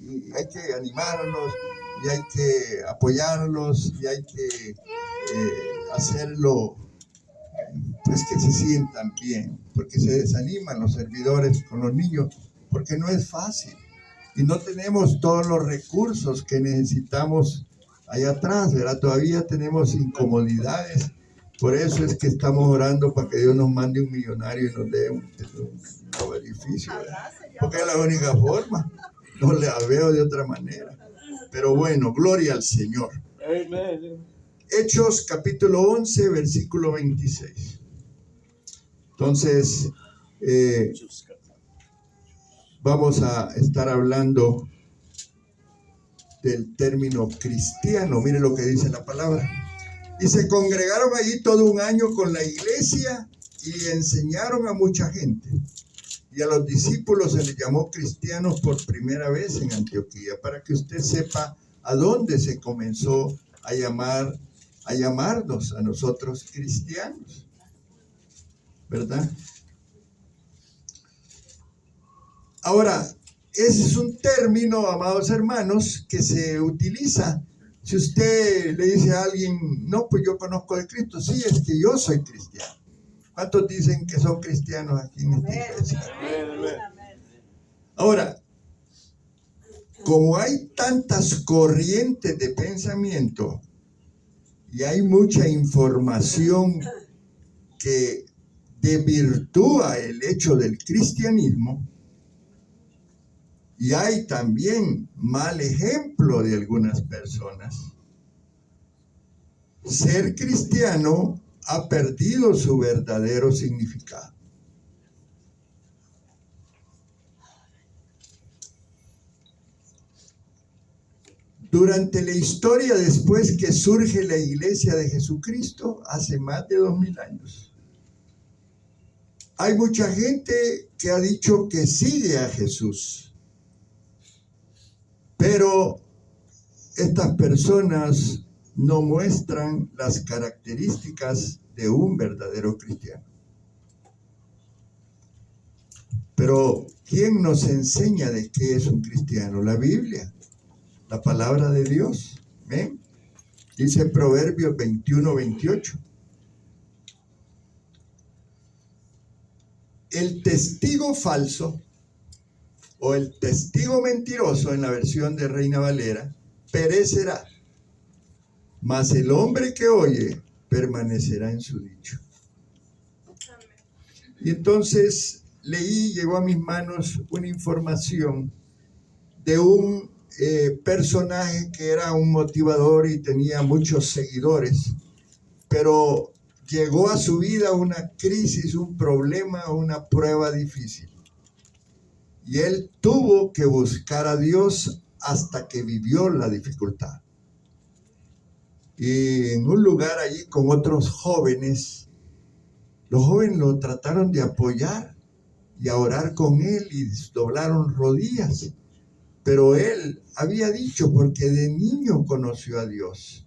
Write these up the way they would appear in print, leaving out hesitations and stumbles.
y hay que animarlos, y hay que apoyarlos, y hay que hacerlo, pues que se sientan bien, porque se desaniman los servidores con los niños, porque no es fácil, y no tenemos todos los recursos que necesitamos allá atrás, ¿verdad? Todavía tenemos incomodidades. Por eso es que estamos orando para que Dios nos mande un millonario y nos dé un nuevo edificio, ¿verdad? Porque es la única forma. No la veo de otra manera. Pero bueno, gloria al Señor. Amen. Hechos capítulo 11, versículo 26. Entonces, vamos a estar hablando del término cristiano. Mire lo que dice la palabra. Y se congregaron allí todo un año con la iglesia y enseñaron a mucha gente. Y a los discípulos se les llamó cristianos por primera vez en Antioquía, para que usted sepa a dónde se comenzó a llamarnos a nosotros cristianos, ¿verdad? Ahora, ese es un término, amados hermanos, que se utiliza. Si usted le dice a alguien, no, pues yo conozco de Cristo, sí, es que yo soy cristiano. ¿Cuántos dicen que son cristianos aquí en esta iglesia? Ahora, como hay tantas corrientes de pensamiento y hay mucha información que desvirtúa el hecho del cristianismo, y hay también mal ejemplo de algunas personas, ser cristiano ha perdido su verdadero significado. Durante la historia, después que surge la Iglesia de Jesucristo, hace más de 2000 años, hay mucha gente que ha dicho que sigue a Jesús. Pero estas personas no muestran las características de un verdadero cristiano. Pero ¿quién nos enseña de qué es un cristiano? La Biblia, la palabra de Dios. ¿Ven? Dice Proverbios 21-28. El testigo falso o el testigo mentiroso, en la versión de Reina Valera, perecerá, mas el hombre que oye permanecerá en su dicho. Y entonces llegó a mis manos una información de un personaje que era un motivador y tenía muchos seguidores, pero llegó a su vida una crisis, un problema, una prueba difícil. Y él tuvo que buscar a Dios hasta que vivió la dificultad. Y en un lugar allí con otros jóvenes, los jóvenes lo trataron de apoyar y a orar con él y doblaron rodillas. Pero él había dicho, porque de niño conoció a Dios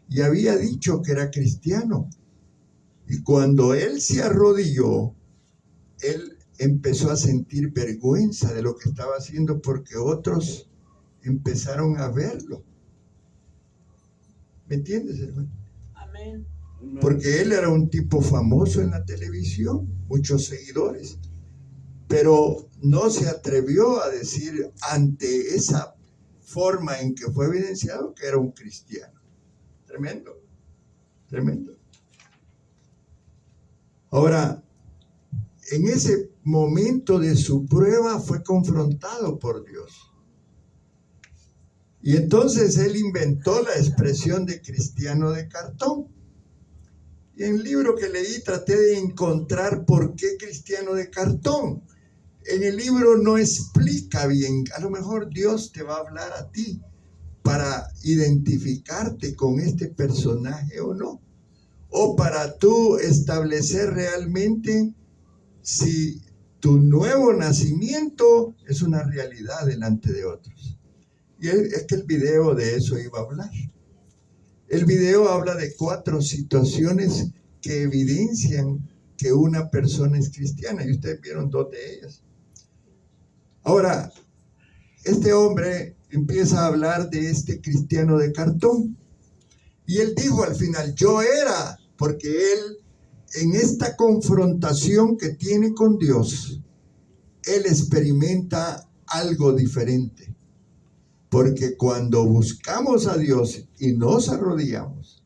y había dicho que era cristiano. Y cuando él se arrodilló, él empezó a sentir vergüenza de lo que estaba haciendo porque otros empezaron a verlo. ¿Me entiendes, hermano? Amén. Porque él era un tipo famoso en la televisión, muchos seguidores, pero no se atrevió a decir ante esa forma en que fue evidenciado que era un cristiano. Tremendo, tremendo. Ahora, en ese momento de su prueba fue confrontado por Dios. Y entonces él inventó la expresión de cristiano de cartón. Y en el libro que leí traté de encontrar por qué cristiano de cartón. En el libro no explica bien. A lo mejor Dios te va a hablar a ti para identificarte con este personaje o no. O para tú establecer realmente si tu nuevo nacimiento es una realidad delante de otros. Y es que el video de eso iba a hablar. El video habla de 4 situaciones que evidencian que una persona es cristiana, y ustedes vieron 2 de ellas. Ahora, este hombre empieza a hablar de este cristiano de cartón. Y él dijo al final, yo era, porque él en esta confrontación que tiene con Dios, él experimenta algo diferente. Porque cuando buscamos a Dios y nos arrodillamos,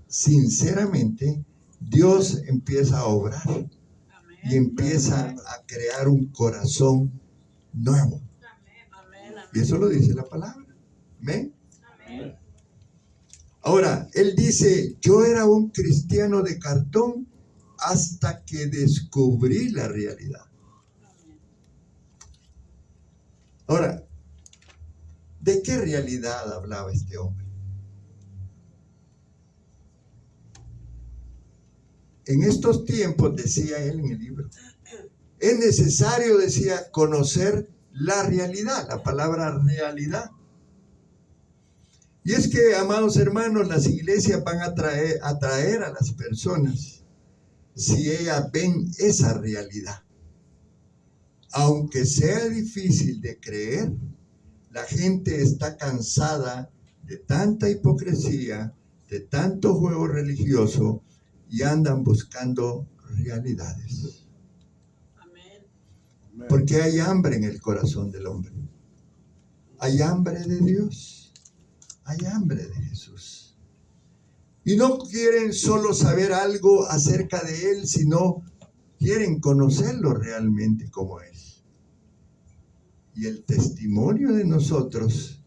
sinceramente, Dios empieza a obrar. Amén. Y empieza a crear un corazón nuevo. Amén. Y eso lo dice la palabra. Amén. Amén. Ahora, él dice, yo era un cristiano de cartón hasta que descubrí la realidad. Ahora, ¿de qué realidad hablaba este hombre? En estos tiempos, decía él en el libro, es necesario, decía, conocer la realidad, la palabra realidad. Y es que, amados hermanos, las iglesias van a atraer a las personas si ellas ven esa realidad. Aunque sea difícil de creer, la gente está cansada de tanta hipocresía, de tanto juego religioso, y andan buscando realidades. Amén. Porque hay hambre en el corazón del hombre. Hay hambre de Dios. Hay hambre de Jesús. Y no quieren solo saber algo acerca de Él, sino quieren conocerlo realmente como es. Y el testimonio de nosotros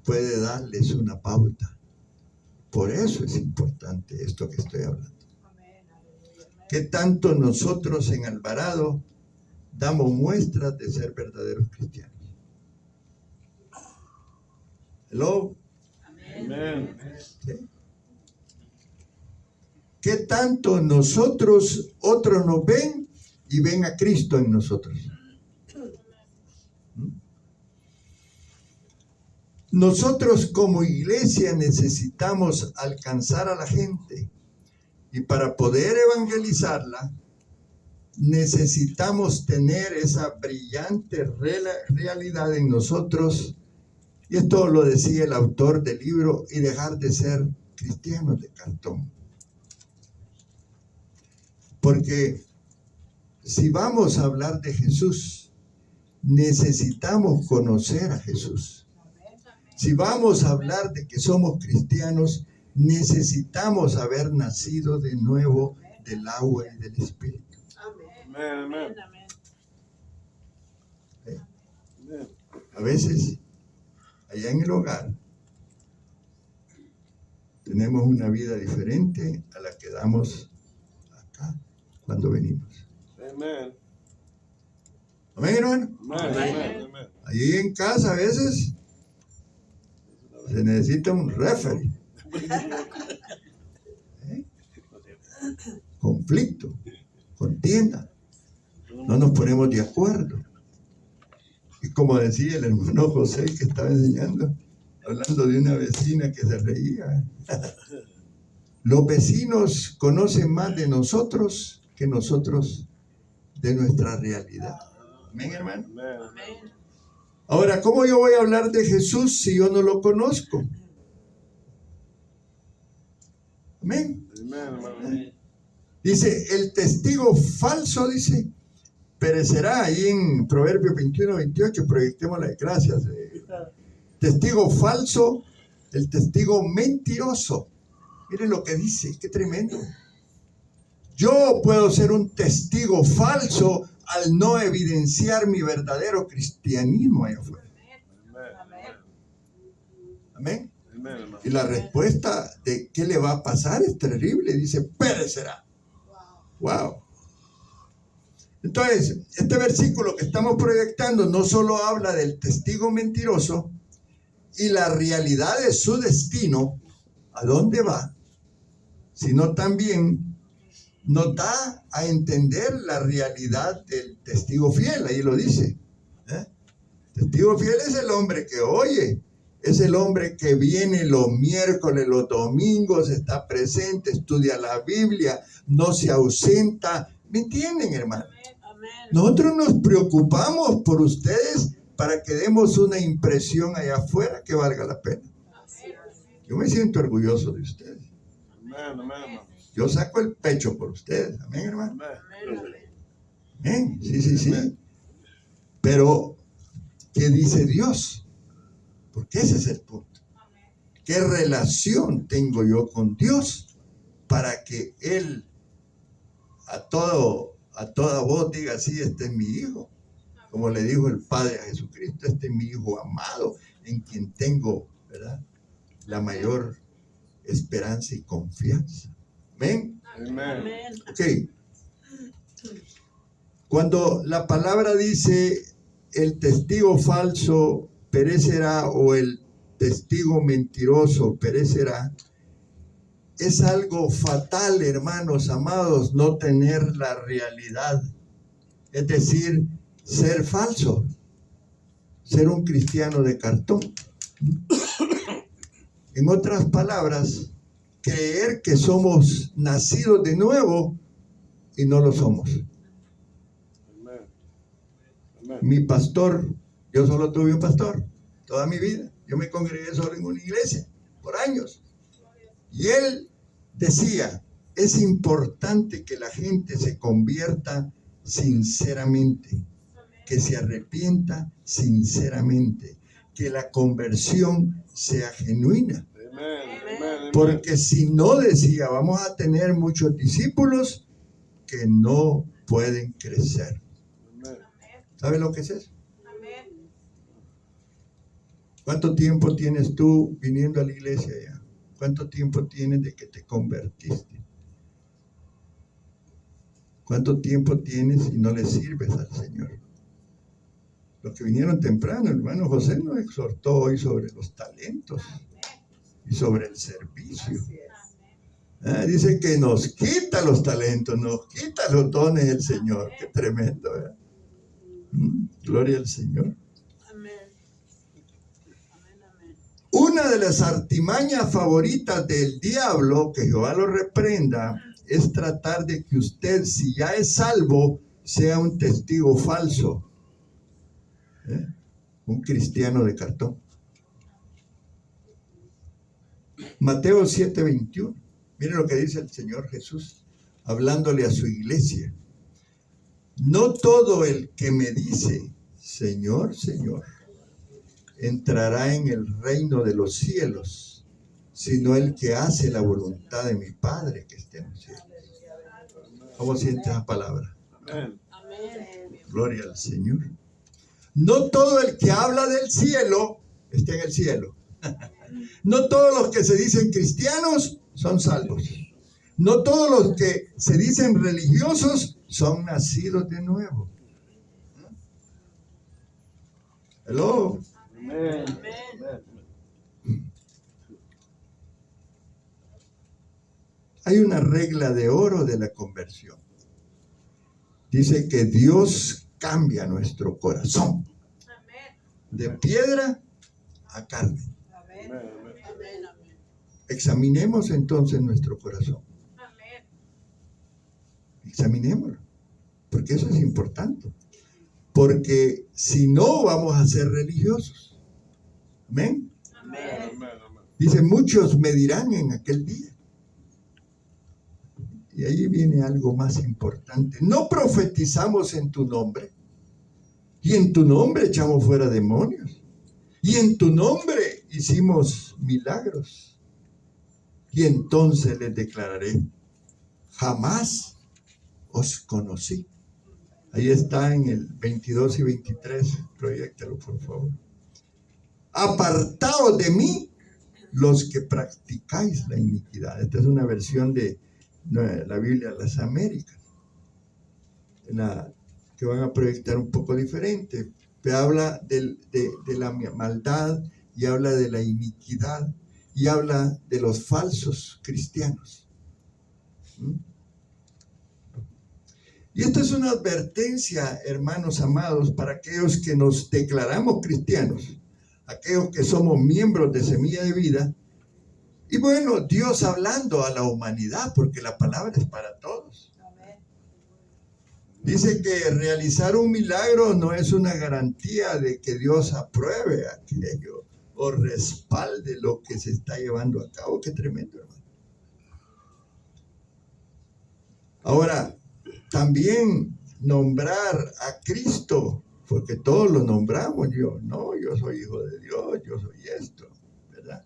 puede darles una pauta. Por eso es importante esto que estoy hablando. ¿Qué tanto nosotros en Alvarado damos muestras de ser verdaderos cristianos? Hello. Amén. ¿Sí? ¿Qué tanto nosotros, otros nos ven y ven a Cristo en nosotros? Nosotros como iglesia necesitamos alcanzar a la gente. Y para poder evangelizarla, necesitamos tener esa brillante realidad en nosotros. Y esto lo decía el autor del libro, y dejar de ser cristianos de cartón. Porque si vamos a hablar de Jesús, necesitamos conocer a Jesús. Si vamos a hablar de que somos cristianos, necesitamos haber nacido de nuevo del agua y del Espíritu. Amén. Amén. A veces, allá en el hogar, tenemos una vida diferente a la que damos acá cuando venimos. Amén. Amén, hermano. Amén. Allí en casa a veces se necesita un referee. Conflicto, contienda, no nos ponemos de acuerdo. Y como decía el hermano José que estaba enseñando, hablando de una vecina que se reía, los vecinos conocen más de nosotros que nosotros de nuestra realidad. Amén, hermano. Ahora, ¿cómo yo voy a hablar de Jesús si yo no lo conozco? Amén. Dice, el testigo falso, dice, perecerá. Ahí en Proverbios 21-28, proyectemos las gracias. Testigo falso, el testigo mentiroso. Miren lo que dice, qué tremendo. Yo puedo ser un testigo falso al no evidenciar mi verdadero cristianismo allá afuera. Amén. Y la respuesta de qué le va a pasar es terrible. Dice, perecerá. Wow. Entonces, este versículo que estamos proyectando no solo habla del testigo mentiroso y la realidad de su destino, a dónde va, sino también nos da a entender la realidad del testigo fiel. Ahí lo dice. Testigo fiel es el hombre que oye. Es el hombre que viene los miércoles, los domingos, está presente, estudia la Biblia, no se ausenta. ¿Me entienden, hermano? Nosotros nos preocupamos por ustedes para que demos una impresión allá afuera que valga la pena. Yo me siento orgulloso de ustedes. Yo saco el pecho por ustedes. Amén, hermano. Amén. Sí. Pero, ¿qué dice Dios? Porque ese es el punto. ¿Qué relación tengo yo con Dios para que Él a toda voz diga, sí, este es mi hijo? Como le dijo el Padre a Jesucristo, este es mi hijo amado, en quien tengo, ¿verdad?, la mayor esperanza y confianza. Amén. Ok. Cuando la palabra dice el testigo falso perecerá o el testigo mentiroso perecerá, es algo fatal, hermanos amados, no tener la realidad. Es decir, ser falso, ser un cristiano de cartón. En otras palabras, creer que somos nacidos de nuevo y no lo somos. Mi pastor, yo solo tuve un pastor toda mi vida. Yo me congregué solo en una iglesia por años. Y él decía, es importante que la gente se convierta sinceramente, que se arrepienta sinceramente, que la conversión sea genuina. Porque si no, decía, vamos a tener muchos discípulos que no pueden crecer. ¿Sabe lo que es eso? ¿Cuánto tiempo tienes tú viniendo a la iglesia ya? ¿Cuánto tiempo tienes de que te convertiste? ¿Cuánto tiempo tienes y no le sirves al Señor? Los que vinieron temprano, el hermano José nos exhortó hoy sobre los talentos y sobre el servicio. Dice que nos quita los talentos, nos quita los dones el Señor. Qué tremendo, ¿verdad? Gloria al Señor. Una de las artimañas favoritas del diablo, que Jehová lo reprenda, es tratar de que usted, si ya es salvo, sea un testigo falso, un cristiano de cartón. Mateo 7:21. Miren lo que dice el Señor Jesús, hablándole a su iglesia. No todo el que me dice, Señor, Señor, entrará en el reino de los cielos, sino el que hace la voluntad de mi Padre que está en los cielos. ¿Cómo siente esa palabra? Amén. Gloria al Señor. No todo el que habla del cielo está en el cielo. No todos los que se dicen cristianos son salvos. No todos los que se dicen religiosos son nacidos de nuevo. Hello. Amén. Hay una regla de oro de la conversión. Dice que Dios cambia nuestro corazón de piedra a carne. Examinemos entonces nuestro corazón. Examinémoslo, porque eso es importante. Porque si no, vamos a ser religiosos. Amén. Dice, muchos me dirán en aquel día. Y ahí viene algo más importante. No profetizamos en tu nombre. Y en tu nombre echamos fuera demonios. Y en tu nombre hicimos milagros. Y entonces les declararé, jamás os conocí. Ahí está en el 22 y 23. Proyéctalo, por favor. Apartaos de mí los que practicáis la iniquidad. Esta es una versión de la Biblia de las Américas, que van a proyectar un poco diferente. Pero habla de la maldad y habla de la iniquidad y habla de los falsos cristianos. Y esta es una advertencia, hermanos amados, para aquellos que nos declaramos cristianos, aquellos que somos miembros de Semilla de Vida. Y bueno, Dios hablando a la humanidad, porque la palabra es para todos. Dice que realizar un milagro no es una garantía de que Dios apruebe aquello o respalde lo que se está llevando a cabo. Qué tremendo, hermano. Ahora, también nombrar a Cristo, porque todos lo nombramos. Yo soy hijo de Dios, yo soy esto, ¿verdad?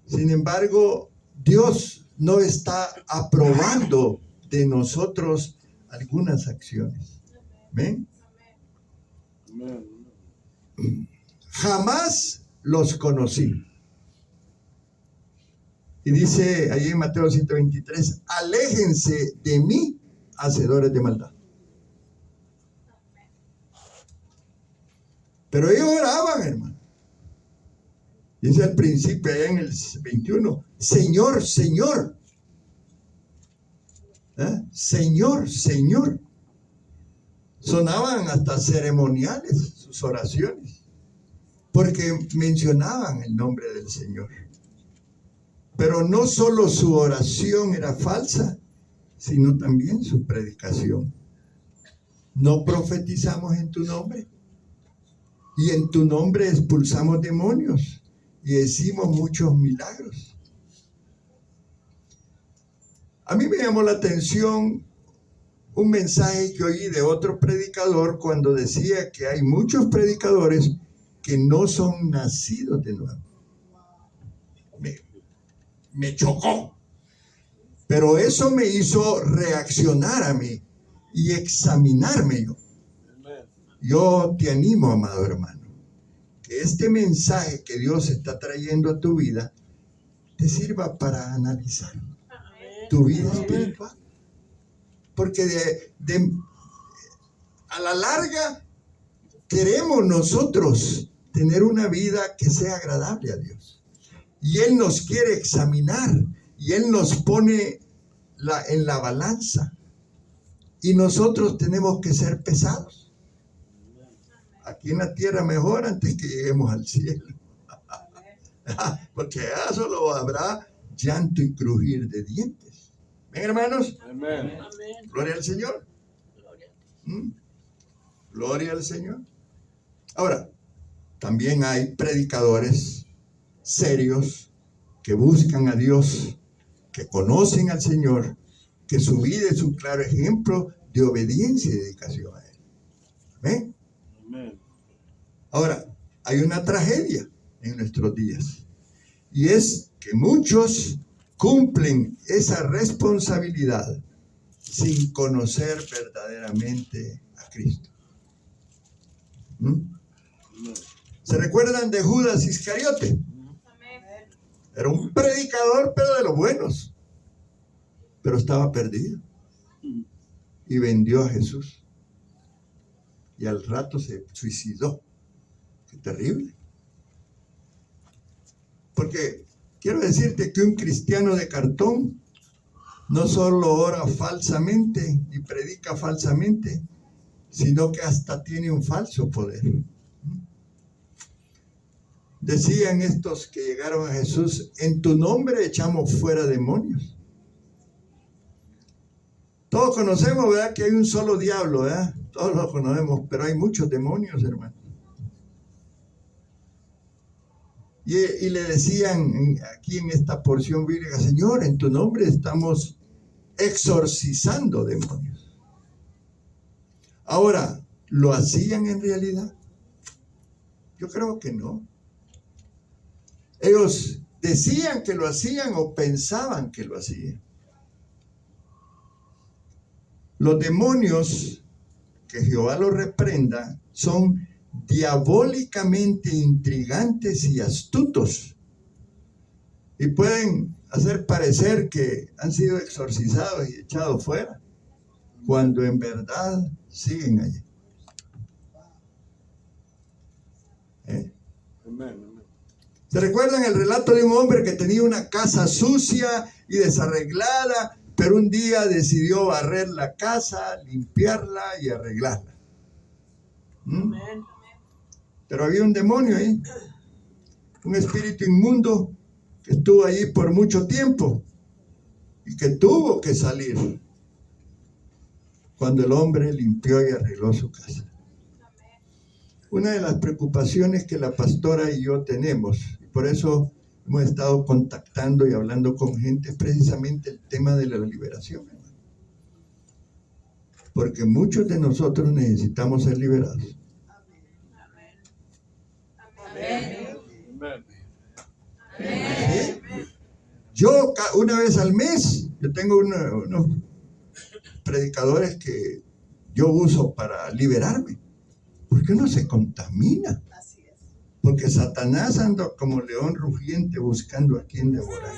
Sin embargo, Dios no está aprobando de nosotros algunas acciones. ¿Ven? Jamás los conocí. Y dice ahí en Mateo 7:23, aléjense de mí, hacedores de maldad. Pero ellos oraban, hermano. Dice al principio, allá en el 21, Señor, Señor. Señor, Señor. Sonaban hasta ceremoniales sus oraciones, porque mencionaban el nombre del Señor. Pero no solo su oración era falsa, sino también su predicación. No profetizamos en tu nombre, y en tu nombre expulsamos demonios y hicimos muchos milagros. A mí me llamó la atención un mensaje que oí de otro predicador cuando decía que hay muchos predicadores que no son nacidos de nuevo. Me chocó, pero eso me hizo reaccionar a mí y examinarme yo. Yo te animo, amado hermano, que este mensaje que Dios está trayendo a tu vida te sirva para analizar tu vida espiritual, porque a la larga queremos nosotros tener una vida que sea agradable a Dios. Y Él nos quiere examinar y Él nos pone en la balanza. Y nosotros tenemos que ser pesados. Aquí en la tierra mejor antes que lleguemos al cielo. Porque allá solo habrá llanto y crujir de dientes. ¿Ven, hermanos? Amén. Gloria al Señor. Gloria al Señor. Ahora, también hay predicadores serios que buscan a Dios, que conocen al Señor, que su vida es un claro ejemplo de obediencia y dedicación a Él. ¿Ven? Amén. Ahora, hay una tragedia en nuestros días, y es que muchos cumplen esa responsabilidad sin conocer verdaderamente a Cristo. ¿Se recuerdan de Judas Iscariote? Era un predicador, pero de los buenos. Pero estaba perdido. Y vendió a Jesús. Y al rato se suicidó. Qué terrible. Porque quiero decirte que un cristiano de cartón no solo ora falsamente y predica falsamente, sino que hasta tiene un falso poder. Decían estos que llegaron a Jesús, en tu nombre echamos fuera demonios. Todos conocemos, ¿verdad?, que hay un solo diablo, ¿verdad? Todos lo conocemos, pero hay muchos demonios, hermano. Y le decían aquí en esta porción bíblica, Señor, en tu nombre estamos exorcizando demonios. Ahora, ¿lo hacían en realidad? Yo creo que no. Ellos decían que lo hacían o pensaban que lo hacían. Los demonios, que Jehová los reprenda, son diabólicamente intrigantes y astutos. Y pueden hacer parecer que han sido exorcizados y echados fuera, cuando en verdad siguen allí. ¿Se recuerdan el relato de un hombre que tenía una casa sucia y desarreglada, pero un día decidió barrer la casa, limpiarla y arreglarla? Pero había un demonio ahí, un espíritu inmundo que estuvo allí por mucho tiempo y que tuvo que salir. cuando el hombre limpió y arregló su casa. Una de las preocupaciones que la pastora y yo tenemos, y por eso hemos estado contactando y hablando con gente, es precisamente el tema de la liberación. Porque muchos de nosotros necesitamos ser liberados. Amén. ¿Sí? Yo una vez al mes, yo tengo unos predicadores que yo uso para liberarme, porque uno se contamina. Porque Satanás anda como león rugiente buscando a quien devorar.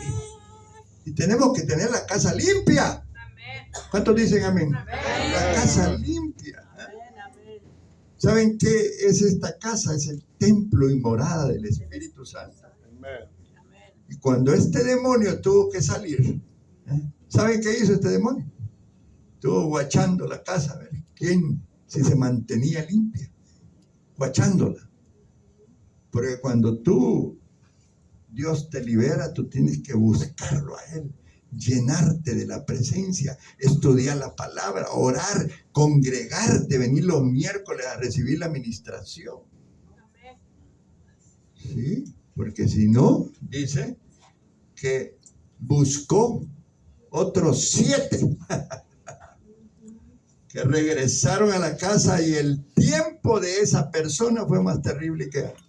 Y tenemos que tener la casa limpia. ¿Cuántos dicen amén? La casa limpia. ¿Saben qué es esta casa? Es el templo y morada del Espíritu Santo. Y cuando este demonio tuvo que salir, ¿saben qué hizo este demonio? Estuvo guachando la casa, a ver si se mantenía limpia, guachándola. Porque cuando Dios te libera, tú tienes que buscarlo a Él, llenarte de la presencia, estudiar la palabra, orar, congregarte, venir los miércoles a recibir la administración. ¿Sí? Porque si no, dice que buscó otros 7 que regresaron a la casa y el tiempo de esa persona fue más terrible que antes.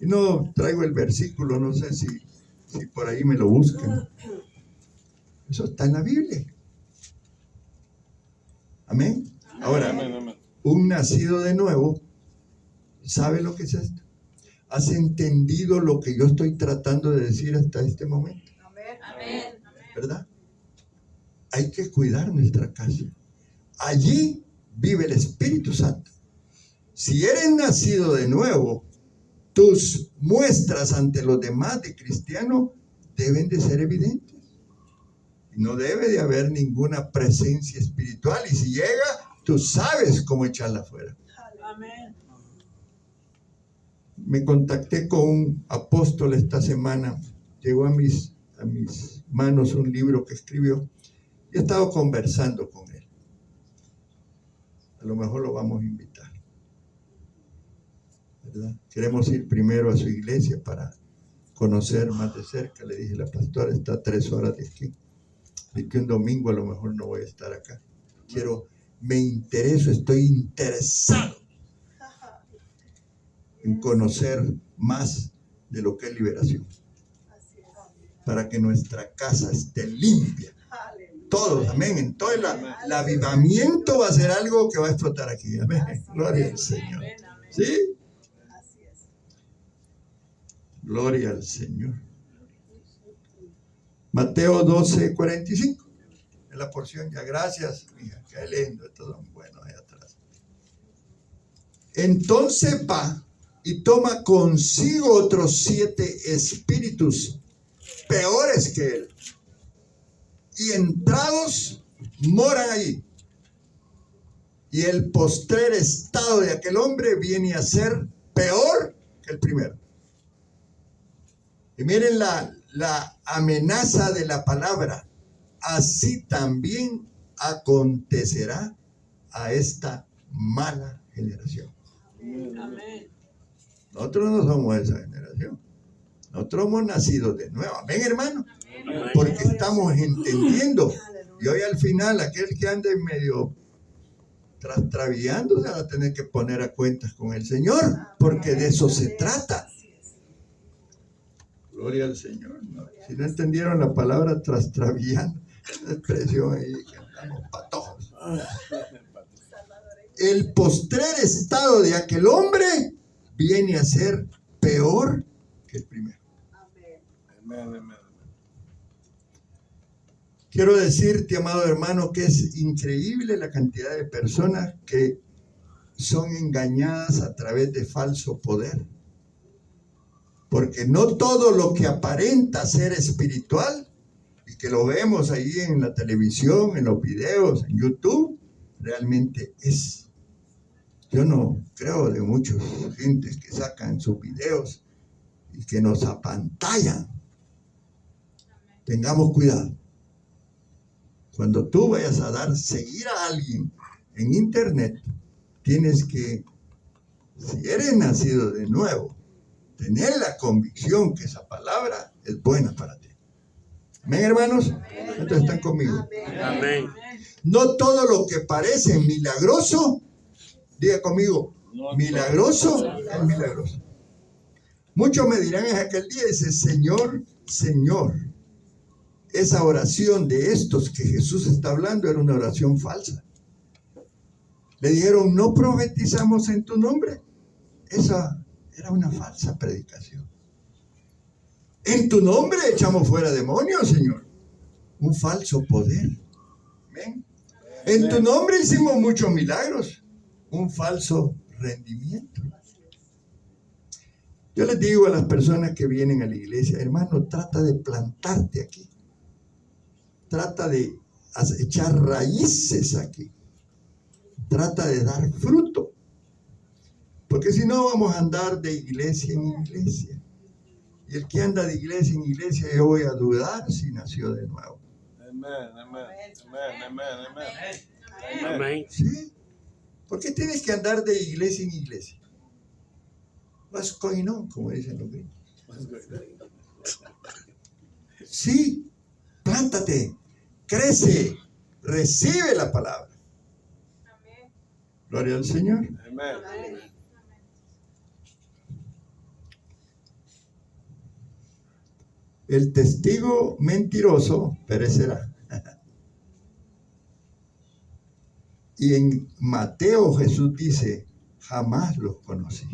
Y no traigo el versículo, no sé si por ahí me lo buscan. Eso está en la Biblia. Amén. Ahora, un nacido de nuevo, ¿sabe lo que es esto? ¿Has entendido lo que yo estoy tratando de decir hasta este momento? Amén. ¿Verdad? Hay que cuidar nuestra casa. Allí vive el Espíritu Santo. Si eres nacido de nuevo, tus muestras ante los demás de cristiano deben de ser evidentes. No debe de haber ninguna presencia espiritual. Y si llega, tú sabes cómo echarla afuera. Amén. Me contacté con un apóstol esta semana. Llegó a mis manos un libro que escribió. Y he estado conversando con él. A lo mejor lo vamos a invitar. ¿Verdad? Queremos ir primero a su iglesia para conocer más de cerca. Le dije, la pastora está a 3 horas de aquí. Y que un domingo a lo mejor no voy a estar acá. Estoy interesado en conocer más de lo que es liberación. Para que nuestra casa esté limpia. Todos, amén. Entonces el avivamiento va a ser algo que va a explotar aquí. Amén. Gloria al Señor. ¿Sí? Gloria al Señor. Mateo 12:45. Es la porción ya. Gracias, mija. Qué lindo. Estos son buenos ahí atrás. Entonces va y toma consigo otros 7 espíritus peores que él. Y entrados moran allí. Y el postrer estado de aquel hombre viene a ser peor que el primero. Y miren la amenaza de la palabra. Así también acontecerá a esta mala generación. Amén. Nosotros no somos esa generación. Nosotros hemos nacido de nuevo. Amén, hermano. Porque estamos entendiendo. Y hoy al final, aquel que ande medio trastrabillando se va a tener que poner a cuentas con el Señor. Porque de eso se trata. Gloria al Señor. ¿No? Si no entendieron la palabra trastrabillando, es una expresión ahí que andamos patojos. El postrer estado de aquel hombre viene a ser peor que el primero. Amén. Quiero decirte, amado hermano, que es increíble la cantidad de personas que son engañadas a través de falso poder. Porque no todo lo que aparenta ser espiritual, y que lo vemos ahí en la televisión, en los videos, en YouTube, realmente es. Yo no creo de muchas gentes que sacan sus videos y que nos apantallan. Tengamos cuidado. Cuando tú vayas a dar seguir a alguien en internet, tienes que, si eres nacido de nuevo, tener la convicción que esa palabra es buena para ti. Amén, hermanos. ¿Cuántos están conmigo? Amén. No todo lo que parece milagroso, diga conmigo, milagroso es milagroso. Muchos me dirán en aquel día, dice, Señor, Señor, esa oración de estos que Jesús está hablando era una oración falsa. Le dijeron, no profetizamos en tu nombre. Esa era una falsa predicación. En tu nombre echamos fuera demonios, Señor. Un falso poder. ¿Ven? En tu nombre hicimos muchos milagros. Un falso rendimiento. Yo les digo a las personas que vienen a la iglesia, hermano, trata de plantarte aquí. Trata de echar raíces aquí. Trata de dar fruto. Porque si no vamos a andar de iglesia en iglesia. Y el que anda de iglesia en iglesia, yo voy a dudar si nació de nuevo. Amén. ¿Sí? ¿Por qué tienes que andar de iglesia en iglesia? What's going on, como dicen los gringos. Sí, plántate, crece, recibe la palabra. Gloria al Señor. El testigo mentiroso perecerá. Y en Mateo Jesús dice, jamás los conocí.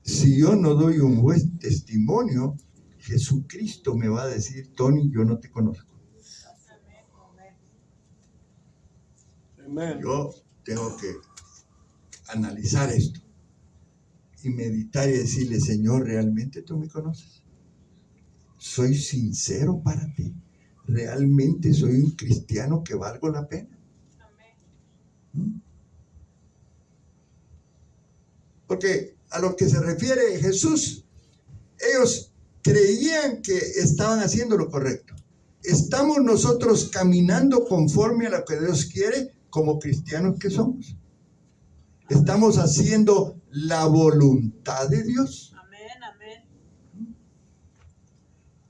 Si yo no doy un buen testimonio, Jesucristo me va a decir, Tony, yo no te conozco. Yo tengo que analizar esto y meditar y decirle, Señor, ¿realmente tú me conoces? ¿Soy sincero para ti? ¿Realmente soy un cristiano que valgo la pena? Porque a lo que se refiere Jesús, ellos creían que estaban haciendo lo correcto. ¿Estamos nosotros caminando conforme a lo que Dios quiere como cristianos que somos? ¿Estamos haciendo la voluntad de Dios? Amén, amén.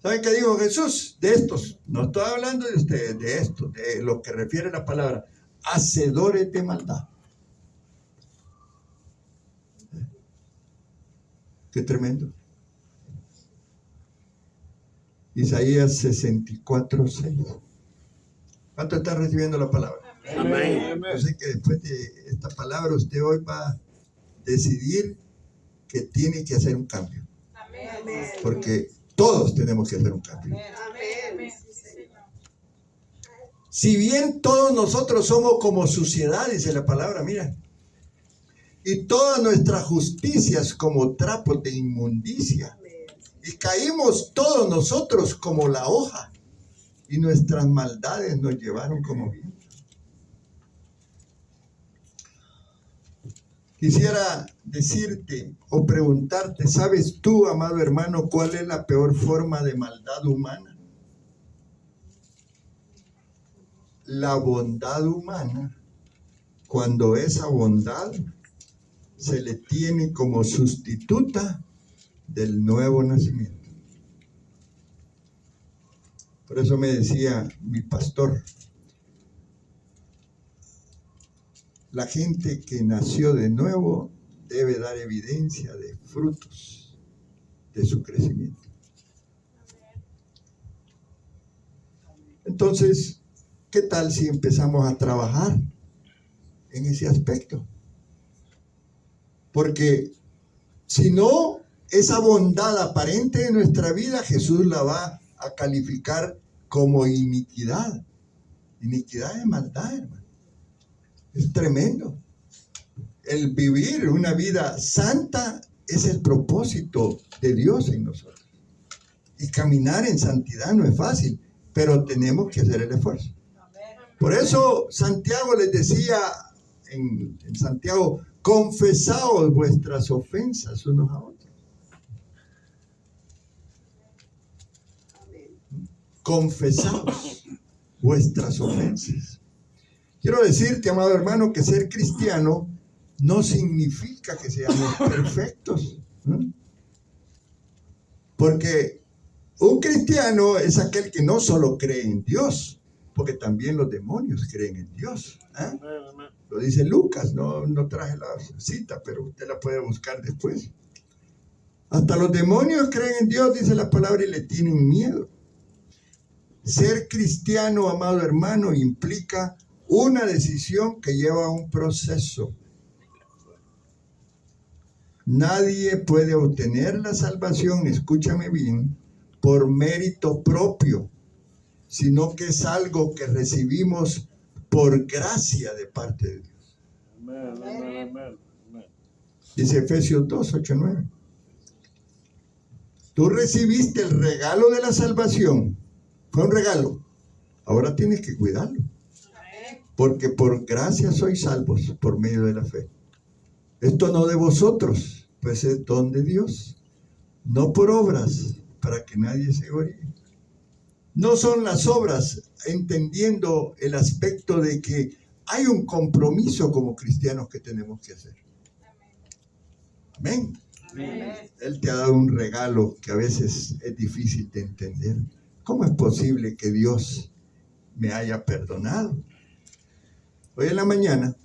¿Saben qué dijo Jesús? De estos, no estoy hablando de ustedes, de estos, de lo que refiere la palabra, hacedores de maldad. Qué tremendo. Isaías 64:6. ¿Cuánto está recibiendo la palabra? Amén. Yo sé que después de esta palabra usted hoy va a decidir que tiene que hacer un cambio. Amén. Porque todos tenemos que hacer un cambio. Amén. Si bien todos nosotros somos como suciedad, dice la palabra, mira, y todas nuestras justicias como trapos de inmundicia, y caímos todos nosotros como la hoja, y nuestras maldades nos llevaron como viento. Quisiera decirte o preguntarte, ¿sabes tú, amado hermano, cuál es la peor forma de maldad humana? La bondad humana, cuando esa bondad se le tiene como sustituta del nuevo nacimiento. Por eso me decía mi pastor, la gente que nació de nuevo debe dar evidencia de frutos de su crecimiento. Entonces, ¿qué tal si empezamos a trabajar en ese aspecto? Porque si no, esa bondad aparente de nuestra vida, Jesús la va a calificar como iniquidad. Iniquidad de maldad, hermano. Es tremendo. El vivir una vida santa es el propósito de Dios en nosotros. Y caminar en santidad no es fácil, pero tenemos que hacer el esfuerzo. Por eso Santiago les decía en Santiago, confesaos vuestras ofensas unos a otros. confesaos vuestras ofensas. Quiero decirte, amado hermano, que ser cristiano no significa que seamos perfectos, ¿no? Porque un cristiano es aquel que no solo cree en Dios, porque también los demonios creen en Dios, ¿eh? Lo dice Lucas, no traje la cita, pero usted la puede buscar después. Hasta los demonios creen en Dios, dice la palabra, y le tienen miedo. Ser cristiano, amado hermano, implica una decisión que lleva a un proceso. Nadie puede obtener la salvación, escúchame bien, por mérito propio, sino que es algo que recibimos por gracia de parte de Dios. Amén. Dice Efesios 2, 8, 9. Tú recibiste el regalo de la salvación. Fue un regalo. Ahora tienes que cuidarlo. Porque por gracia sois salvos por medio de la fe. Esto no de vosotros, pues es don de Dios. No por obras, para que nadie se gloríe. No son las obras, entendiendo el aspecto de que hay un compromiso como cristianos que tenemos que hacer. Amén. Amén. Él te ha dado un regalo que a veces es difícil de entender. ¿Cómo es posible que Dios me haya perdonado? Hoy en la mañana,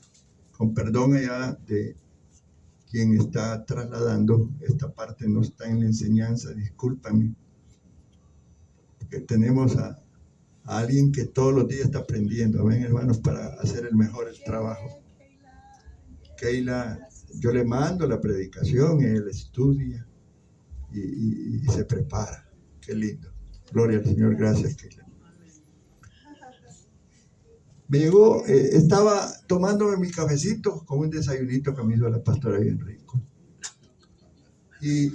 con perdón allá de quien está trasladando, esta parte no está en la enseñanza, discúlpame, porque tenemos a alguien que todos los días está aprendiendo, amén, hermanos, para hacer el mejor trabajo. Keila, yo le mando la predicación, él estudia y se prepara. Qué lindo. Gloria al Señor, gracias, Keila. Me llegó, estaba tomándome mi cafecito con un desayunito que me hizo la pastora bien rico. Y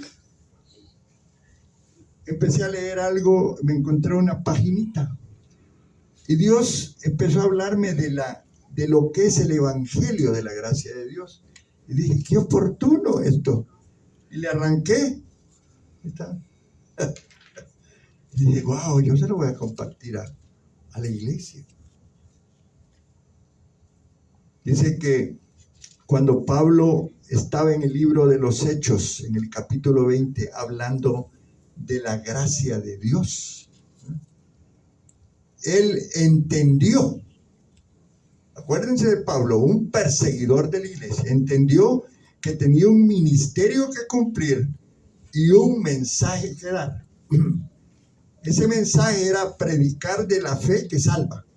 empecé a leer algo, me encontré una paginita. Y Dios empezó a hablarme de lo que es el Evangelio de la gracia de Dios. Y dije, qué oportuno esto. Y le arranqué. ¿Está? Y dije, wow, yo se lo voy a compartir a la iglesia. Dice que cuando Pablo estaba en el libro de los Hechos, en el capítulo 20, hablando de la gracia de Dios, él entendió, acuérdense de Pablo, un perseguidor de la iglesia, entendió que tenía un ministerio que cumplir y un mensaje que dar. Ese mensaje era predicar de la fe que salva.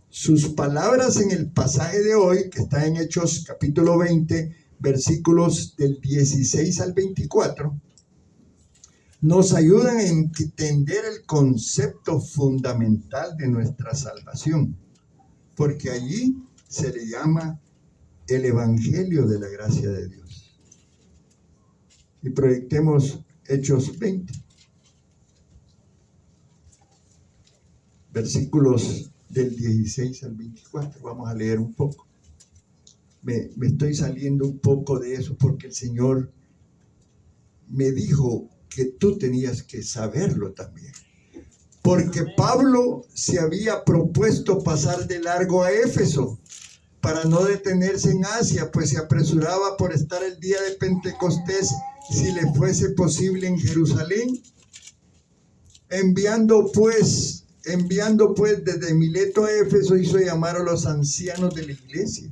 Sus palabras en el pasaje de hoy, que está en Hechos capítulo 20, versículos del 16 al 24, nos ayudan a entender el concepto fundamental de nuestra salvación, porque allí se le llama el Evangelio de la gracia de Dios. Y proyectemos Hechos 20, versículos del 16 al 24. Vamos a leer un poco. Me estoy saliendo un poco de eso porque el Señor me dijo que tú tenías que saberlo también. Porque Pablo se había propuesto pasar de largo a Éfeso para no detenerse en Asia, pues se apresuraba por estar el día de Pentecostés, si le fuese posible, en Jerusalén. Enviando pues desde Mileto a Éfeso, hizo llamar a los ancianos de la iglesia.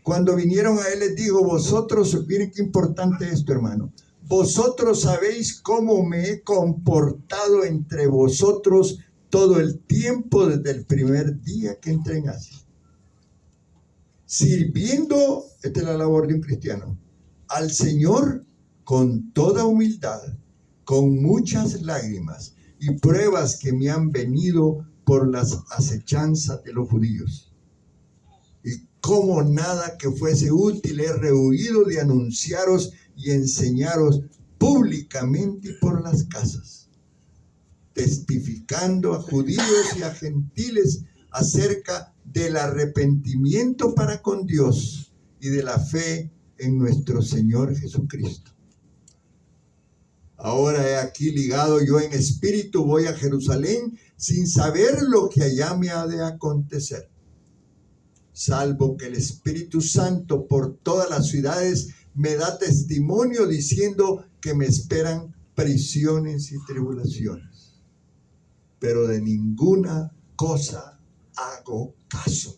Cuando vinieron a él, les dijo, vosotros, miren qué importante esto, hermano, vosotros sabéis cómo me he comportado entre vosotros todo el tiempo desde el primer día que entré en Asia, sirviendo, esta es la labor de un cristiano, al Señor con toda humildad, con muchas lágrimas y pruebas que me han venido por las acechanzas de los judíos. Y como nada que fuese útil he rehuido de anunciaros y enseñaros públicamente por las casas, testificando a judíos y a gentiles acerca del arrepentimiento para con Dios y de la fe en nuestro Señor Jesucristo. Ahora he aquí ligado yo en espíritu, voy a Jerusalén sin saber lo que allá me ha de acontecer, salvo que el Espíritu Santo por todas las ciudades me da testimonio diciendo que me esperan prisiones y tribulaciones. Pero de ninguna cosa hago caso,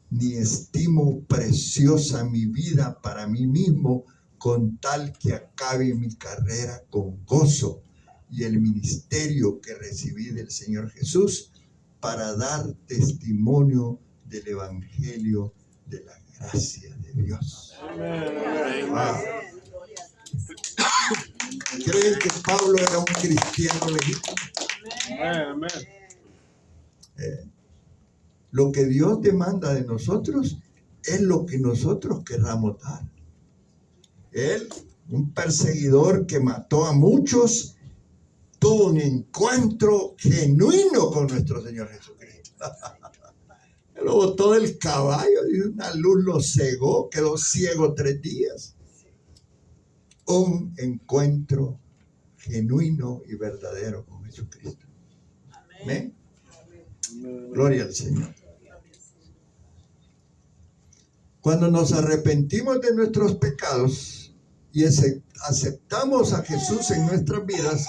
ni estimo preciosa mi vida para mí mismo, con tal que acabe mi carrera con gozo y el ministerio que recibí del Señor Jesús para dar testimonio del Evangelio de la gracia de Dios. Wow. ¿Creen que Pablo era un cristiano legítimo? Lo que Dios demanda de nosotros es lo que nosotros querramos dar. Él, un perseguidor que mató a muchos, tuvo un encuentro genuino con nuestro Señor Jesucristo. Él lo botó del caballo y una luz lo cegó, quedó ciego 3 días. Un encuentro genuino y verdadero con Jesucristo. Amén. Gloria al Señor. Cuando nos arrepentimos de nuestros pecados y aceptamos a Jesús en nuestras vidas,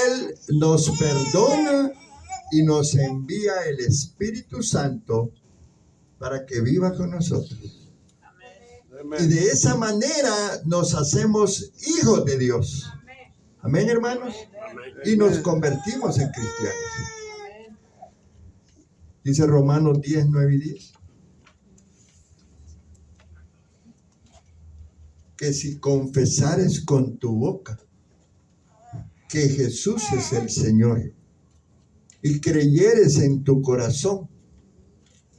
Él nos perdona y nos envía el Espíritu Santo para que viva con nosotros. Y de esa manera nos hacemos hijos de Dios. Amén, hermanos. Y nos convertimos en cristianos. Dice Romanos 10, 9 y 10. Que si confesares con tu boca que Jesús es el Señor y creyeres en tu corazón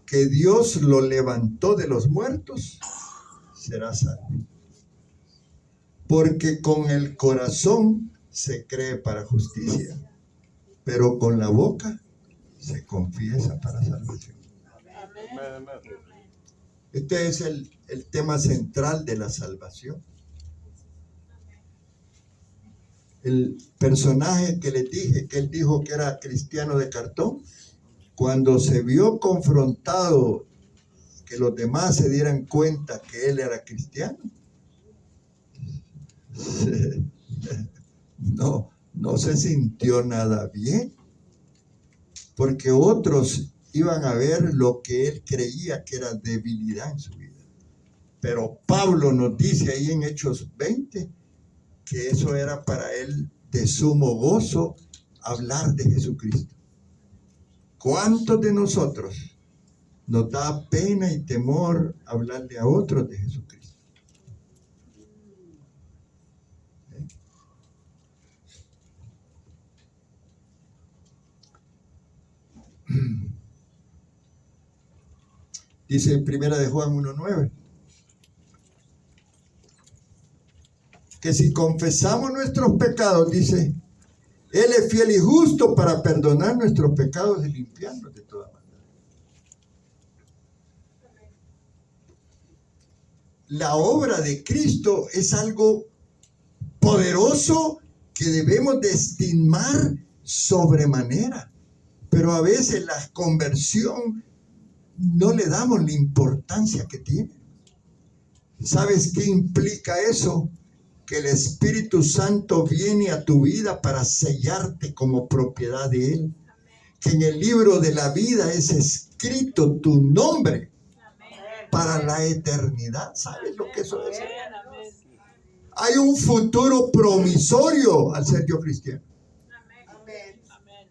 que Dios lo levantó de los muertos, serás salvo. Porque con el corazón se cree para justicia, pero con la boca se confiesa para salvación. Este es el tema central de la salvación. El personaje que les dije, que él dijo que era cristiano de cartón, cuando se vio confrontado, que los demás se dieran cuenta que él era cristiano, no se sintió nada bien, porque otros iban a ver lo que él creía que era debilidad en su vida. Pero Pablo nos dice ahí en Hechos 20 que eso era para él de sumo gozo hablar de Jesucristo. ¿Cuántos de nosotros nos da pena y temor hablarle a otros de Jesucristo? Dice en 1 de Juan 1:9 que si confesamos nuestros pecados, dice, Él es fiel y justo para perdonar nuestros pecados y limpiarnos de toda maldad. La obra de Cristo es algo poderoso que debemos de estimar sobremanera, pero a veces la conversión no le damos la importancia que tiene. ¿Sabes qué implica eso? Que el Espíritu Santo viene a tu vida para sellarte como propiedad de Él. Que en el libro de la vida es escrito tu nombre para la eternidad. ¿Sabes lo que eso es? Hay un futuro promisorio al ser yo cristiano.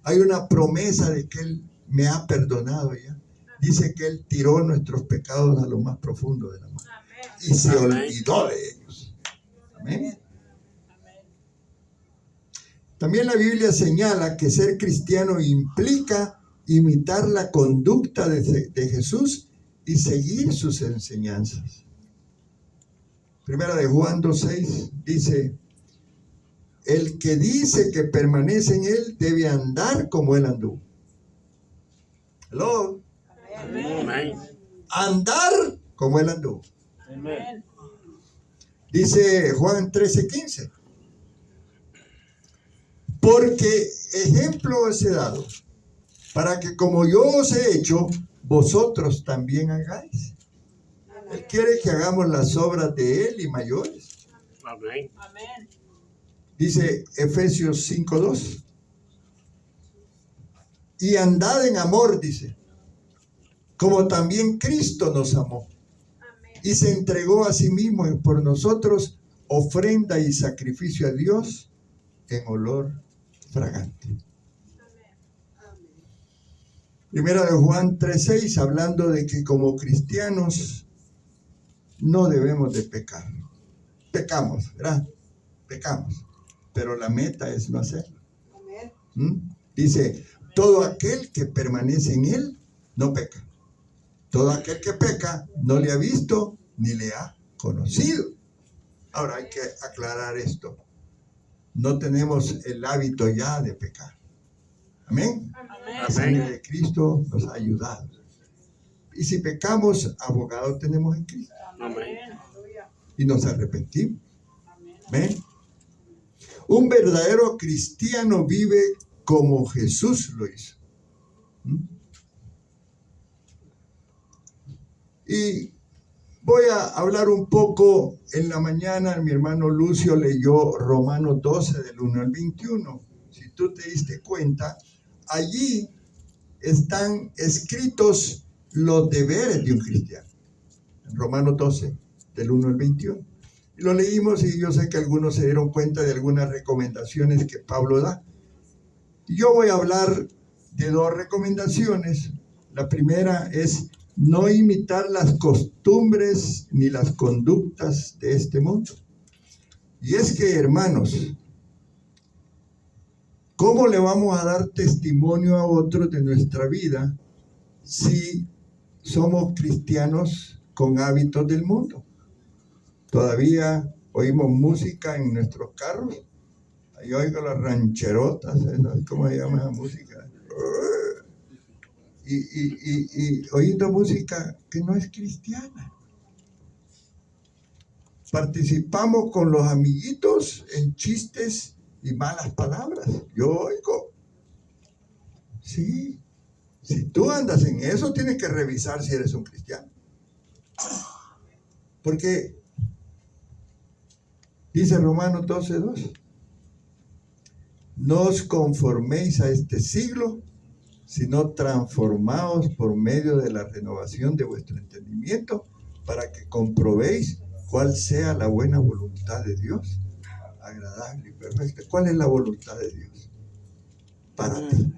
Hay una promesa de que Él me ha perdonado ya. Dice que Él tiró nuestros pecados a lo más profundo de la mar y se olvidó de ellos. Amén. También la Biblia señala que ser cristiano implica imitar la conducta de Jesús y seguir sus enseñanzas. Primera de Juan 2:6 dice, el que dice que permanece en Él debe andar como Él anduvo. Hello. Amén. Andar como Él anduvo. Amén. Dice Juan 13:15, Porque ejemplo os he dado, para que como yo os he hecho, vosotros también hagáis. Él quiere que hagamos las obras de Él y mayores. Amén. Amén. Dice Efesios 5:2. Y andad en amor, dice, como también Cristo nos amó. Y se entregó a sí mismo por nosotros, ofrenda y sacrificio a Dios en olor fragante. Primera de Juan 3:6, hablando de que como cristianos no debemos de pecar. Pecamos, ¿verdad? Pecamos, pero la meta es no hacerlo. Dice, todo aquel que permanece en Él no peca. Todo aquel que peca no le ha visto ni le ha conocido. Ahora hay que aclarar esto. No tenemos el hábito ya de pecar. Amén. La sangre de Cristo nos ha ayudado. Y si pecamos, abogado tenemos en Cristo. Amén. Y nos arrepentimos. Amén. Un verdadero cristiano vive como Jesús lo hizo. Y voy a hablar un poco. En la mañana mi hermano Lucio leyó Romanos 12 del 1 al 21. Si tú te diste cuenta, allí están escritos los deberes de un cristiano. En Romanos 12 del 1 al 21. Y lo leímos y yo sé que algunos se dieron cuenta de algunas recomendaciones que Pablo da. Yo voy a hablar de dos recomendaciones. La primera es no imitar las costumbres ni las conductas de este mundo. Y es que, hermanos, ¿cómo le vamos a dar testimonio a otros de nuestra vida si somos cristianos con hábitos del mundo? Todavía oímos música en nuestros carros. Ahí oigo las rancherotas, ¿cómo se llama esa música? Y oyendo música que no es cristiana. Participamos con los amiguitos en chistes y malas palabras. Yo oigo. Sí. Si tú andas en eso, tienes que revisar si eres un cristiano. Porque dice Romanos 12:2. No os conforméis a este siglo, sino transformaos por medio de la renovación de vuestro entendimiento, para que comprobéis cuál sea la buena voluntad de Dios, agradable y perfecta. ¿Cuál es la voluntad de Dios? Para ti.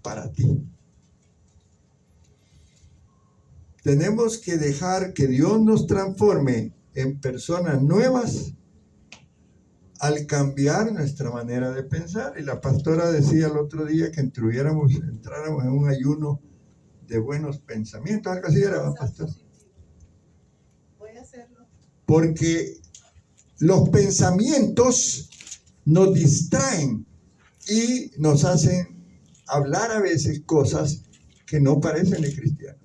Para ti. Tenemos que dejar que Dios nos transforme en personas nuevas al cambiar nuestra manera de pensar. Y la pastora decía el otro día que entráramos en un ayuno de buenos pensamientos. Algo así era, ¿no, pastor? Voy a hacerlo. Porque los pensamientos nos distraen y nos hacen hablar a veces cosas que no parecen de cristianos.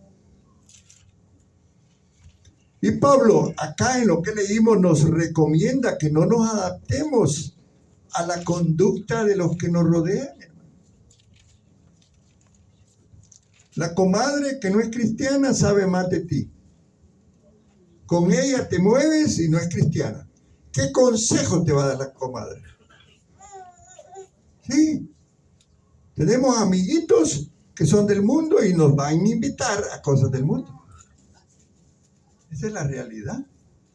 Y Pablo, acá en lo que leímos, nos recomienda que no nos adaptemos a la conducta de los que nos rodean. La comadre que no es cristiana sabe más de ti. Con ella te mueves y no es cristiana. ¿Qué consejo te va a dar la comadre? Sí. Tenemos amiguitos que son del mundo y nos van a invitar a cosas del mundo. Esa es la realidad.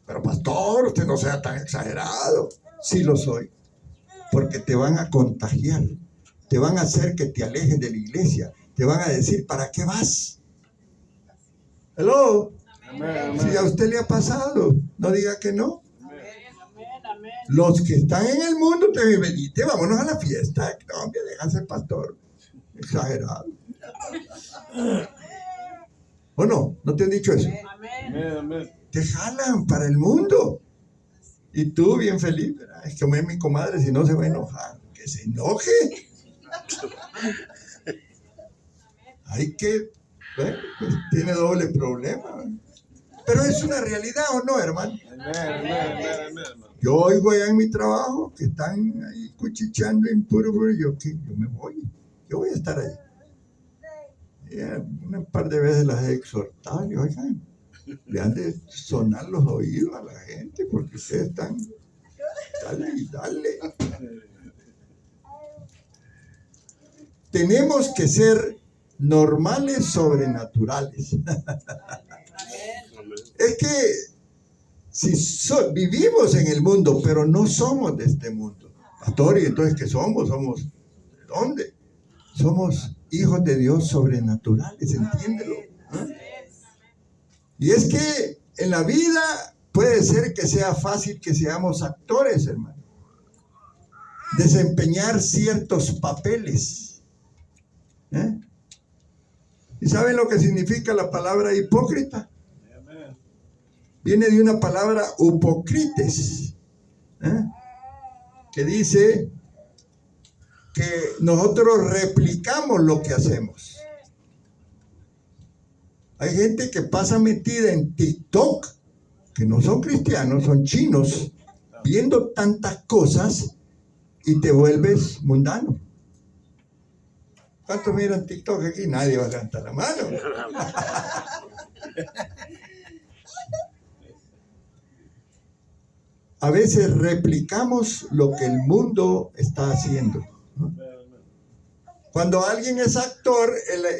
Pero pastor, usted no sea tan exagerado. Sí lo soy. Porque te van a contagiar. Te van a hacer que te alejes de la iglesia. Te van a decir, ¿para qué vas? Hello. Amén. Si a usted le ha pasado, no diga que no. Amén, amén. Los que están en el mundo, te venite, vámonos a la fiesta. No, hombre, déjase, pastor. Exagerado. ¿O no? ¿No te han dicho eso? Amén. Amén. Te jalan para el mundo. Y tú bien feliz, ¿verdad? Es que mi comadre, si no se va a enojar. Que se enoje. Hay que, pues tiene doble problema. Pero es una realidad, ¿o no, hermano? Amén. Yo oigo allá en mi trabajo que están ahí cuchicheando en puro, yo me voy, yo voy a estar ahí. Y un par de veces las he exhortado, y oigan, le han de sonar los oídos a la gente porque ustedes están, dale y dale. Tenemos que ser normales sobrenaturales. Es que si vivimos en el mundo, pero no somos de este mundo. Pastor, ¿y entonces qué somos? ¿Somos de dónde? Somos hijos de Dios sobrenaturales, entiéndelo. ¿Eh? Y es que en la vida puede ser que sea fácil que seamos actores, hermano. Desempeñar ciertos papeles. ¿Eh? ¿Y saben lo que significa la palabra hipócrita? Viene de una palabra upocrites, que dice que nosotros replicamos lo que hacemos. Hay gente que pasa metida en TikTok, que no son cristianos, son chinos, viendo tantas cosas y te vuelves mundano. ¿Cuántos miran TikTok aquí? Nadie va a levantar la mano. A veces replicamos lo que el mundo está haciendo, ¿no? Cuando alguien es actor,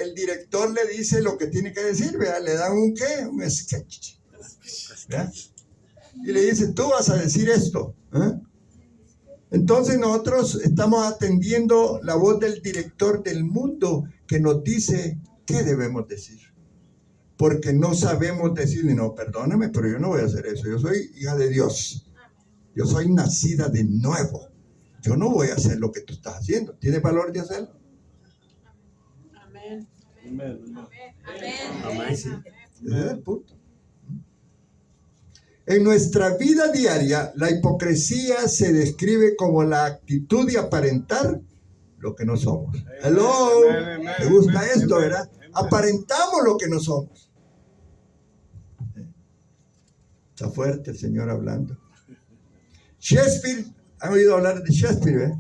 el director le dice lo que tiene que decir, ¿verdad? Le dan un ¿qué? Un sketch, ¿verdad? Y le dice, tú vas a decir esto, ¿eh? Entonces nosotros estamos atendiendo la voz del director del mundo que nos dice qué debemos decir. Porque no sabemos decirle, no, perdóname, pero yo no voy a hacer eso. Yo soy hija de Dios. Yo soy nacida de nuevo. Yo no voy a hacer lo que tú estás haciendo. ¿Tienes valor de hacerlo? Amén. Amén. Sí. Ese es el punto. En nuestra vida diaria, la hipocresía se describe como la actitud de aparentar lo que no somos. Hello, ¿te gusta esto, verdad? Aparentamos lo que no somos. Está fuerte el Señor hablando. Shakespeare, ¿han oído hablar de Shakespeare?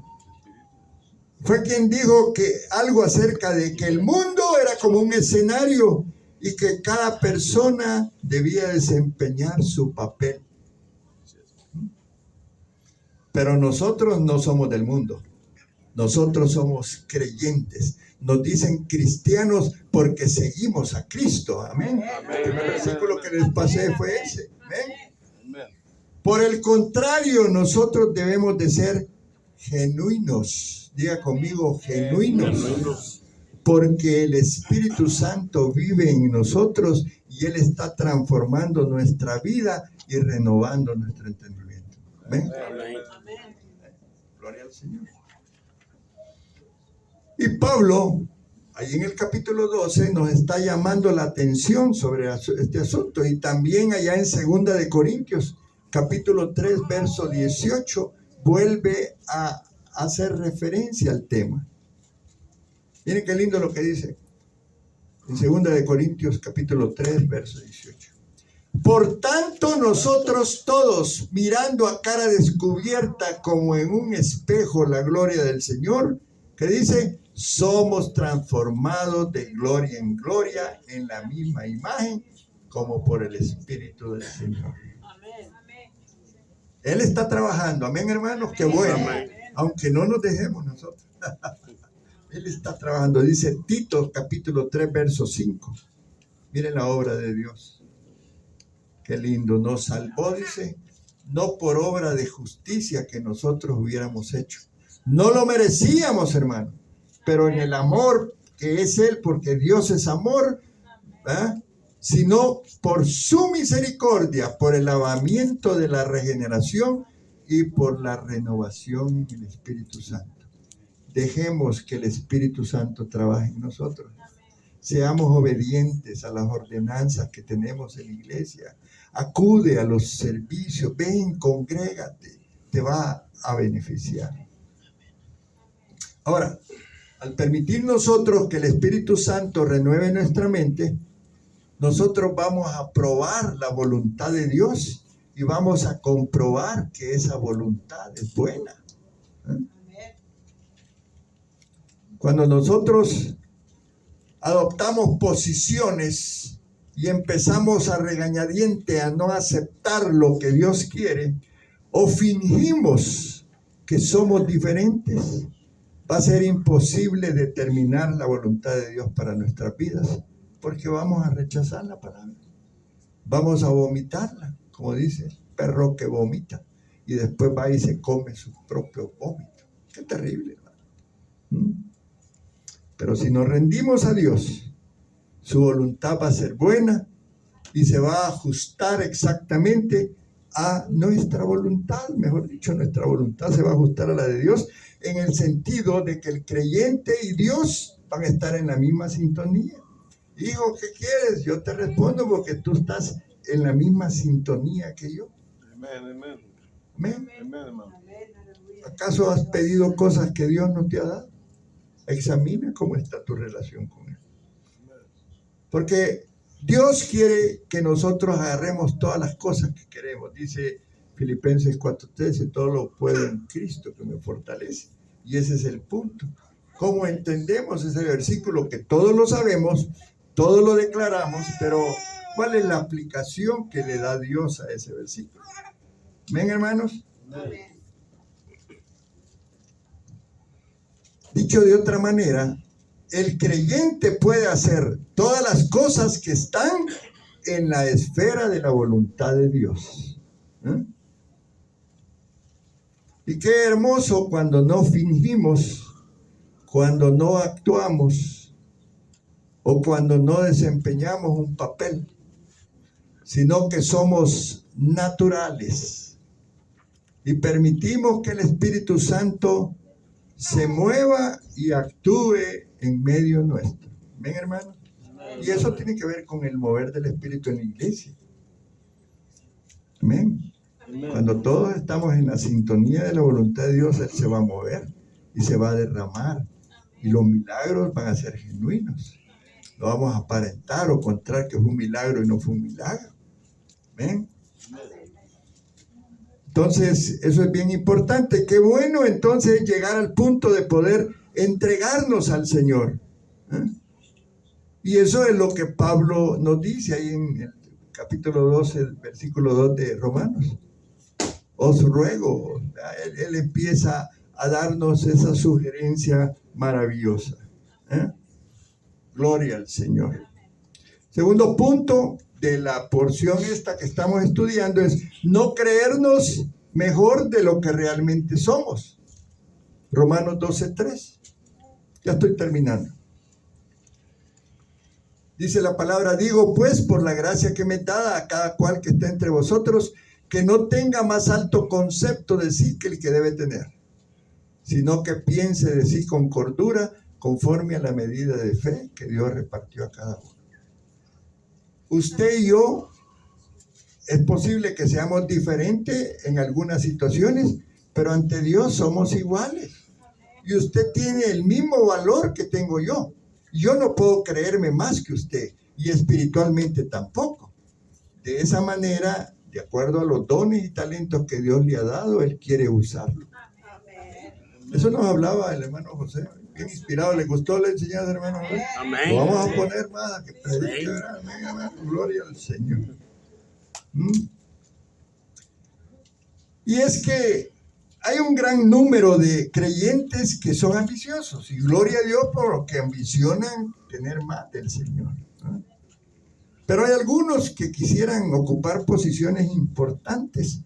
Fue quien dijo que algo acerca de que el mundo era como un escenario y que cada persona debía desempeñar su papel. Pero nosotros no somos del mundo. Nosotros somos creyentes. Nos dicen cristianos porque seguimos a Cristo. Amén. El primer versículo que les pasé fue ese. Amén. Por el contrario, nosotros debemos de ser genuinos. Diga conmigo, genuinos. Porque el Espíritu Santo vive en nosotros y Él está transformando nuestra vida y renovando nuestro entendimiento. Amén. Gloria al Señor. Y Pablo, ahí en el capítulo 12, nos está llamando la atención sobre este asunto. Y también allá en 2 de Corintios, capítulo 3, verso 18, vuelve a hacer referencia al tema. Miren qué lindo lo que dice en 2 de Corintios capítulo 3, verso 18. Por tanto, nosotros todos, mirando a cara descubierta como en un espejo la gloria del Señor, que dice, somos transformados de gloria en gloria en la misma imagen como por el Espíritu del Señor. Él está trabajando, amén, hermanos, qué bueno, aunque no nos dejemos nosotros. Él está trabajando, dice Tito capítulo 3, verso 5. Miren la obra de Dios. Qué lindo, nos salvó, dice, no por obra de justicia que nosotros hubiéramos hecho. No lo merecíamos, hermano, pero en el amor que es Él, porque Dios es amor, ¿verdad? Sino por su misericordia, por el lavamiento de la regeneración y por la renovación del Espíritu Santo. Dejemos que el Espíritu Santo trabaje en nosotros. Seamos obedientes a las ordenanzas que tenemos en la iglesia. Acude a los servicios, ven, congrégate, te va a beneficiar. Ahora, al permitir nosotros que el Espíritu Santo renueve nuestra mente, nosotros vamos a probar la voluntad de Dios y vamos a comprobar que esa voluntad es buena. Cuando nosotros adoptamos posiciones y empezamos a regañadiente a no aceptar lo que Dios quiere, o fingimos que somos diferentes, va a ser imposible determinar la voluntad de Dios para nuestras vidas, porque vamos a rechazar la palabra, vamos a vomitarla, como dice el perro que vomita, y después va y se come su propio vómito. Qué terrible, hermano. Pero si nos rendimos a Dios, su voluntad va a ser buena y se va a ajustar exactamente a nuestra voluntad. Mejor dicho, nuestra voluntad se va a ajustar a la de Dios, en el sentido de que el creyente y Dios van a estar en la misma sintonía. Hijo, ¿qué quieres? Yo te respondo porque tú estás en la misma sintonía que yo. Amén. Amén. Amén, hermano. ¿Acaso has pedido cosas que Dios no te ha dado? Examina cómo está tu relación con Él. Porque Dios quiere que nosotros agarremos todas las cosas que queremos. Dice Filipenses 4:13, todo lo puedo en Cristo que me fortalece. Y ese es el punto. ¿Cómo entendemos ese versículo? Que todos lo sabemos, todos lo declaramos, pero ¿cuál es la aplicación que le da Dios a ese versículo? ¿Ven, hermanos? Amén. Dicho de otra manera, el creyente puede hacer todas las cosas que están en la esfera de la voluntad de Dios. Y qué hermoso cuando no fingimos, cuando no actuamos o cuando no desempeñamos un papel, sino que somos naturales y permitimos que el Espíritu Santo se mueva y actúe en medio nuestro. ¿Ven, hermanos? Y eso tiene que ver con el mover del Espíritu en la iglesia. Amén. Cuando todos estamos en la sintonía de la voluntad de Dios, Él se va a mover y se va a derramar. Y los milagros van a ser genuinos. No vamos a aparentar o contar que es un milagro y no fue un milagro. ¿Ven? Entonces, eso es bien importante. Qué bueno entonces llegar al punto de poder entregarnos al Señor. Y eso es lo que Pablo nos dice ahí en el capítulo 12, versículo 2 de Romanos. Os ruego, él empieza a darnos esa sugerencia maravillosa. Gloria al Señor. Segundo punto de la porción esta que estamos estudiando es no creernos mejor de lo que realmente somos. Romanos 12:3. Ya estoy terminando. Dice la palabra, digo pues por la gracia que me es dada a cada cual que está entre vosotros, que no tenga más alto concepto de sí que el que debe tener, sino que piense de sí con cordura, conforme a la medida de fe que Dios repartió a cada uno. Usted y yo, es posible que seamos diferentes en algunas situaciones, pero ante Dios somos iguales. Y usted tiene el mismo valor que tengo yo. Yo no puedo creerme más que usted, y espiritualmente tampoco. De esa manera, de acuerdo a los dones y talentos que Dios le ha dado, Él quiere usarlo. Eso nos hablaba el hermano José, bien inspirado. ¿Le gustó la enseñanza, hermano José? Amén. Lo vamos a poner más a que predique. Amén, amén. Gloria al Señor. Y es que hay un gran número de creyentes que son ambiciosos, y gloria a Dios por los que ambicionan tener más del Señor. Pero hay algunos que quisieran ocupar posiciones importantes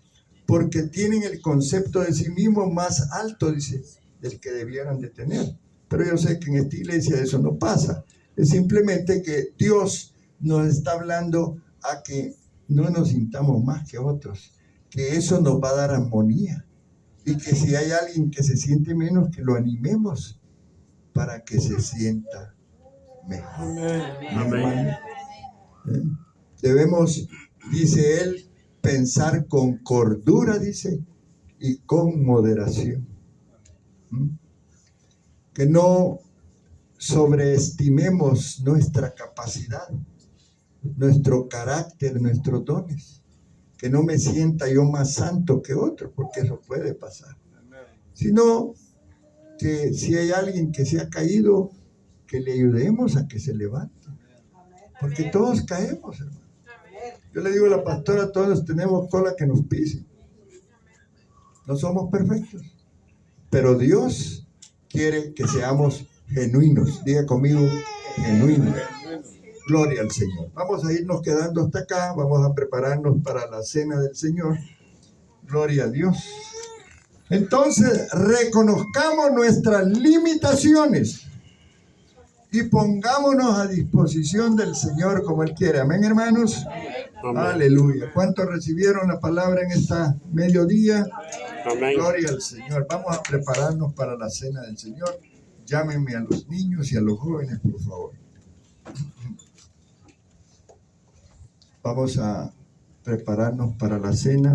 porque tienen el concepto de sí mismos más alto, dice, del que debieran de tener. Pero yo sé que en esta iglesia eso no pasa. Es simplemente que Dios nos está hablando a que no nos sintamos más que otros, que eso nos va a dar armonía, y que si hay alguien que se siente menos, que lo animemos para que se sienta mejor. Amén. Debemos, dice él, pensar con cordura, dice, y con moderación. Que no sobreestimemos nuestra capacidad, nuestro carácter, nuestros dones, que no me sienta yo más santo que otro, porque eso puede pasar. Sino que si hay alguien que se ha caído, que le ayudemos a que se levante. Porque todos caemos, hermano. Yo le digo a la pastora, todos tenemos cola que nos pise. No somos perfectos. Pero Dios quiere que seamos genuinos. Diga conmigo, genuinos. Gloria al Señor. Vamos a irnos quedando hasta acá. Vamos a prepararnos para la cena del Señor. Gloria a Dios. Entonces, reconozcamos nuestras limitaciones y pongámonos a disposición del Señor como Él quiere. Amén, hermanos. Amén. Aleluya. ¿Cuántos recibieron la palabra en esta mediodía? Amén. Gloria al Señor. Vamos a prepararnos para la cena del Señor. Llámenme a los niños y a los jóvenes, por favor. Vamos a prepararnos para la cena.